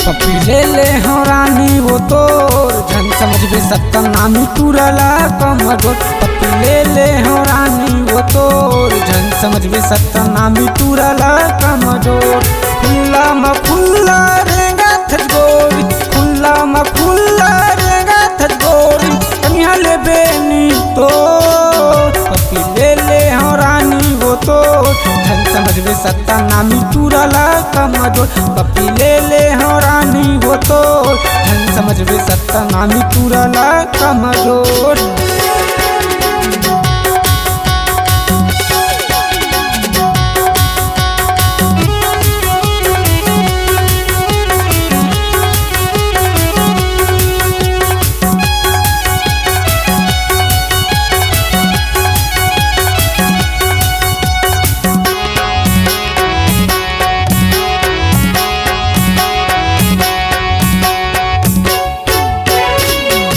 पपी ले ले हो रानी वो तोर झन समझबे सत्तनामी तुरला कमजोर। पपी ले ले हो रानी वो तोर झन समझबे सत्तनामी तुरला कमजोर। फुल्ला म फुल्ला रेगा थज गोरी, फुल्ला म फुल्ला रेगा थज गोरी, कन्या ले बेनी तो पपी ले ले हो रानी वो तोर झन समझबे सत्तनामी तुरला कमजोर। पपी ले ले हो रानी वो तोर झन समझबे सत्तनामी तुरला कमजोर।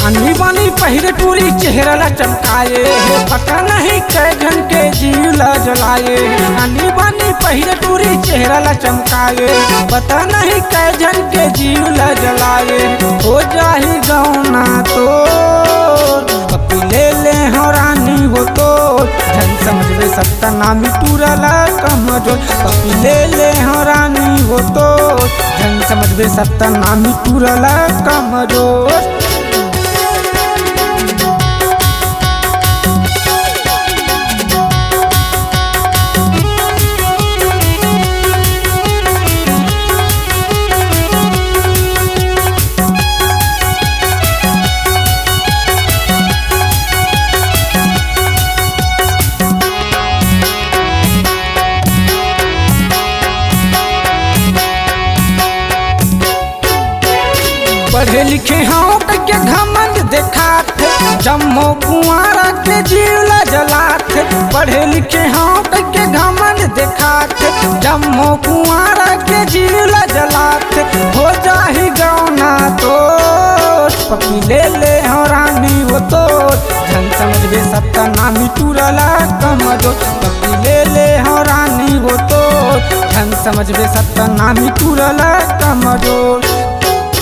अन्नी बानी पहिरे टूरी चेहरा चमकाए, पता नहीं कै घन के जीवला जलाए। अन्नी बानी पहिरे टूरी चेहरा चमकाए, पता नहीं कै घन के जीवला जलाए। हो जाही गौना तो पपी ले ले हो रानी वो तो झन समझबे सत्तनामी तुरला कमजोर। पपी ले ले हो रानी वो तो झन समझबे सत्तनामी तुरला कमजोर। पढ़े लिखे हाँ के घमंड देखात, जम्मो कुआरा के जीवला जलात। पढ़े लिखे हाँ के घमंड देखात, जम्मो कुआरा के जीवला जलात। हो जाही गौना तो पपी ले ले हो रानी वो तो झन समझबे सत्तनामी तुरला कमजोर। पपी ले ले हो रानी वो तो झन समझबे सत्तनामी तुरला कमजोर।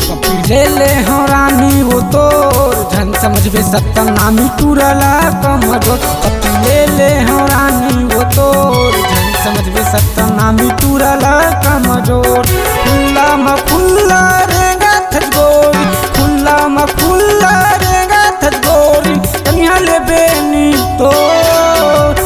पपी ले ले हो रानी वो तोर झन समझबे सत्तनामी तुरला कमजोर। पपी ले ले हो रानी वो तोर झन समझबे सत्तनामी तुरला कमजोर। फुल्ला म फुल्ला रेगा थज गोरी, फुल्ला म फुल्ला रेगा थज गोरी, कन्या ले बेनी तो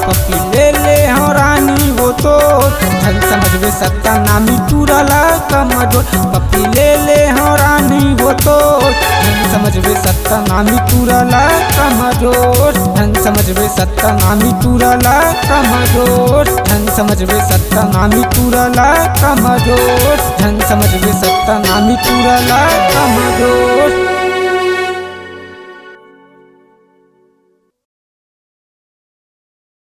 पपी ले ले हो रानी वो तोर झन समझबे सत्तनामी तुरला कमजोर। पपी ले ले हो रानी वो तोर झन समझबे सत्तनामी तुरला कमजोर। झन समझबे सत्तनामी तुरला कमजोर, झन समझबे सत्तनामी तुरला कमजोर, झन समझबे सत्तनामी तुरला कमजोर।